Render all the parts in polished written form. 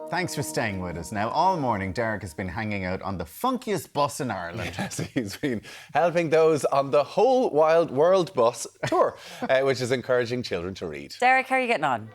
Thanks for staying with us. Now, all morning, Derek has been hanging out on the funkiest bus in Ireland. Yes, he's been helping those on the whole Wild World bus tour, which is encouraging children to read. Derek, how are you getting on?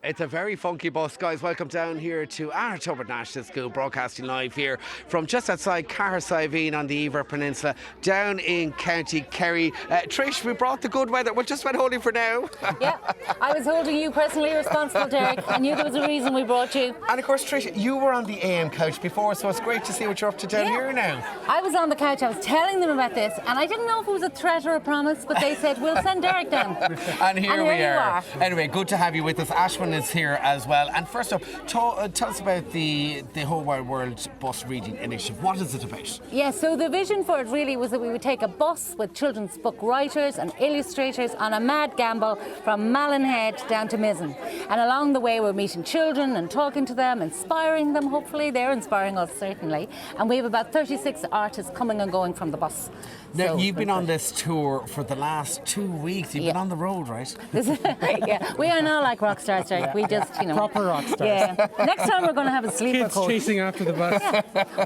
It's a very funky bus, guys. Welcome down here to our Tubber National School, broadcasting live here from just outside Cahersiveen on the Iver Peninsula, down in County Kerry. Trish, we brought the good weather. We'll just went holding for now. Yeah, I was holding you personally responsible, Derek. I knew there was a reason we brought you. And of course, Trish, you were on the AM couch before, so it's great to see what you're up to down here now. I was on the couch, I was telling them about this, and I didn't know if it was a threat or a promise, but they said, we'll send Derek down. And here we are. You are. Anyway, good to have you with us. Ashwin is here as well. And first up, tell us about the Whole Wide World Bus Reading Initiative. What is it about? Yeah, so the vision for it really was that we would take a bus with children's book writers and illustrators on a mad gamble from Mallinhead down to Mizzen. And along the way, we're meeting children and talking to them, inspiring them, hopefully. They're inspiring us, certainly. And we have about 36 artists coming and going from the bus. Now, So, you've been on this tour for the last 2 weeks. You've been on the road, right? Yeah, we are not like rock stars, Derek. We just, Proper rock stars. Yeah. Next time we're going to have a sleeper Kids coach. chasing after the bus.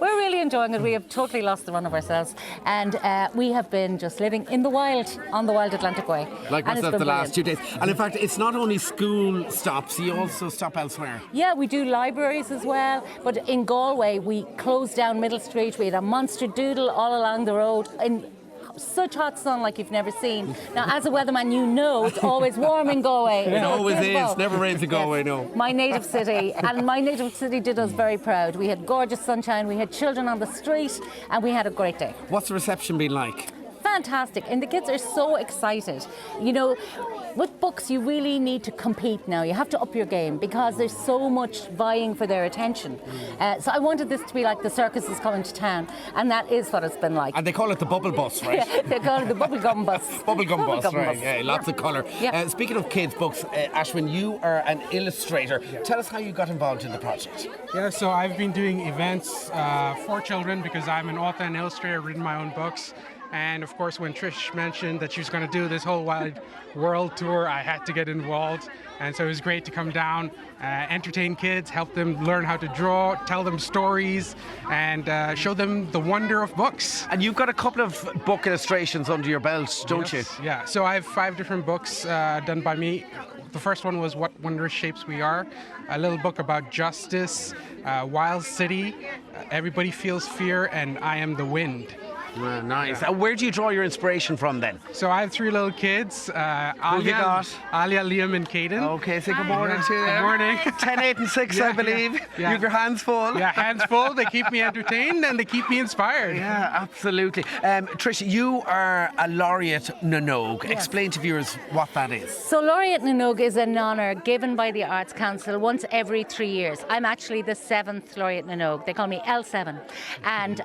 We're really enjoying it. We have totally lost the run of ourselves. And we have been just living in the wild, on the wild Atlantic Way. Like And it's myself been the last 2 brilliant. days. And in fact, it's not only school stops, you also stop elsewhere. Yeah, we do libraries as well. But in Galway, we closed down Middle Street. We had a monster doodle all along the road. In such hot sun like you've never seen. Now, as a weatherman, you know it's always warm in Galway. It always is. Never rains in Galway, no. My native city. And my native city did us very proud. We had gorgeous sunshine, we had children on the street, and we had a great day. What's the reception been like? Fantastic, and the kids are so excited. You know, with books you really need to compete now. You have to up your game because there's so much vying for their attention. So I wanted this to be like the circus is coming to town, and that is what it's been like. And they call it the bubble bus, right? Yeah, they call it the bubblegum bus. Bubblegum bus, Bubblegum right? bus. Yeah, lots of colour. Yeah. Speaking of kids' books, Ashwin, you are an illustrator. Tell us how you got involved in the project. Yeah, so I've been doing events for children because I'm an author and illustrator, written my own books. And of course, when Trish mentioned that she was going to do this whole Wild World tour, I had to get involved. And so it was great to come down, entertain kids, help them learn how to draw, tell them stories, and show them the wonder of books. And you've got a couple of book illustrations under your belt, don't you? Yeah, so I have 5 different books done by me. The first one was What Wondrous Shapes We Are, a little book about justice, Wild City, Everybody Feels Fear, and I Am the Wind. Nice. And where do you draw your inspiration from then? So I have 3 little kids, Alia, got? Alia, Liam, and Caden. Okay, say good morning to you. Good morning. 10, 8 and 6, I believe. Yeah. You have your hands full. Yeah, hands full. They keep me entertained and they keep me inspired. Yeah, absolutely. Trish, you are a laureate Nanogue. Yes. Explain to viewers what that is. So Laureate Nanogue is an honour given by the Arts Council once every 3 years. I'm actually the 7th Laureate Nanogue. They call me L7. And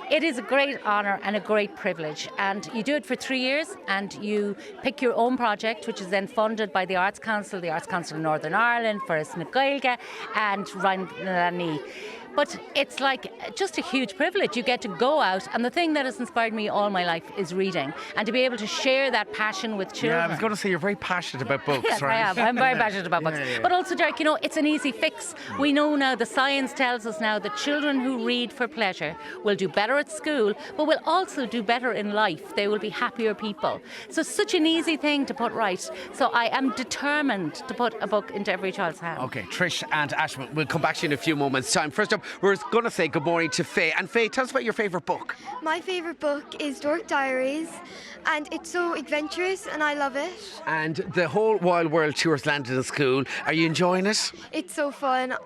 it is a great honour and a great privilege. And you do it for 3 years and you pick your own project, which is then funded by the Arts Council of Northern Ireland, for Gaeilge and Ryan Lani. But it's like just a huge privilege. You get to go out, and the thing that has inspired me all my life is reading, and to be able to share that passion with children. Yeah, I was going to say you're very passionate about books, Yes, right? I am. I'm very passionate about books. Yeah. But also, Derek, you know, it's an easy fix. We know now, the science tells us now that children who read for pleasure will do better at school, but will also do better in life. They will be happier people. So it's such an easy thing to put right. So I am determined to put a book into every child's hand. Okay, Trish and Ashwin, we'll come back to you in a few moments' time. First up, we're going to say good morning to Faye. And Faye, tell us about your favourite book. My favourite book is Dork Diaries, and it's so adventurous and I love it. And the whole Wild World tour's landed in school. Are you enjoying it? It's so fun.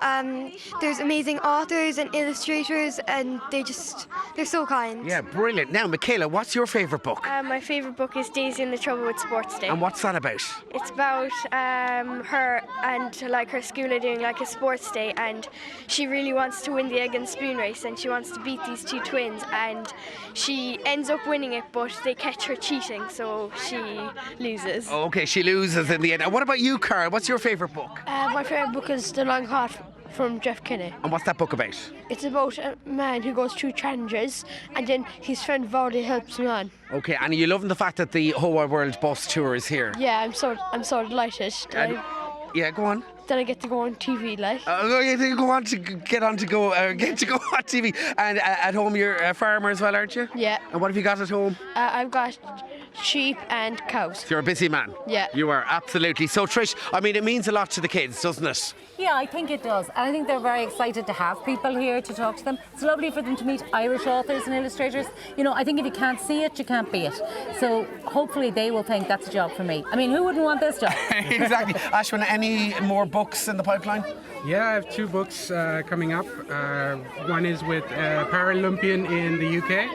There's amazing authors and illustrators, and they're so kind. Yeah, brilliant. Now, Michaela, what's your favourite book? My favourite book is Daisy and the Trouble with Sports Day. And what's that about? It's about her and like her school are doing like a sports day, and she really wants to win the egg and spoon race, and she wants to beat these 2 twins, and she ends up winning it, but they catch her cheating, so she loses. Okay, she loses in the end. And what about you, Carl? What's your favourite book? My favourite book is The Long Hot from Jeff Kinney. And what's that book about? It's about a man who goes through challenges and then his friend Vardy helps him on. Okay, and are you loving the fact that the whole wide world bus tour is here? Yeah, I'm so delighted. And Yeah, go on. Then I get to go on TV, like. You think go on to get on to go get to go on TV. And at home you're a farmer as well, aren't you? Yeah. And what have you got at home? I've got sheep and cows. You're a busy man. Yeah. You are, absolutely. So Trish, I mean, it means a lot to the kids, doesn't it? Yeah, I think it does. And I think they're very excited to have people here to talk to them. It's lovely for them to meet Irish authors and illustrators. You know, I think if you can't see it, you can't be it. So hopefully they will think that's a job for me. I mean, who wouldn't want this job? Exactly. Ashwin, any more books in the pipeline? Yeah, I have 2 books coming up. One is with a Paralympian in the UK.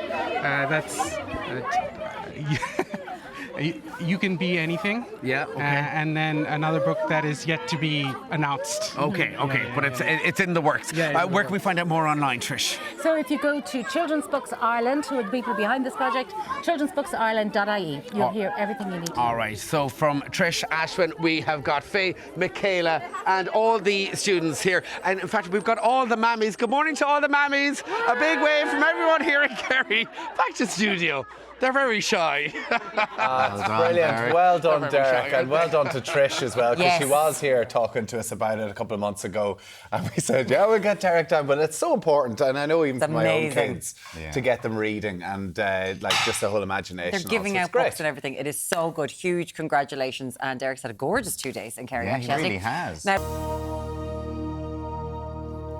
You Can Be Anything. Yeah, okay. And then another book that is yet to be announced. Okay, but it's in the works. Yeah, where can we find out more online, Trish? So if you go to Children's Books Ireland, who are the people behind this project, childrensbooksireland.ie, you'll hear everything you need to know. All right, so from Trish, Ashwin, we have got Faye, Michaela, and all the students here. And in fact, we've got all the mammies. Good morning to all the mammies. A big wave from everyone here in Kerry. Back to studio. They're very shy. That's brilliant. Well done, Derek, and well done to Trish as well, because she was here talking to us about it a couple of months ago, and we said, yeah, we'll get Derek down, but it's so important, and I know even for my own kids, to get them reading and like just the whole imagination. They're giving out books and everything. It is so good. Huge congratulations, and Derek's had a gorgeous 2 days in Kerry. Yeah, actually. he really has. Now,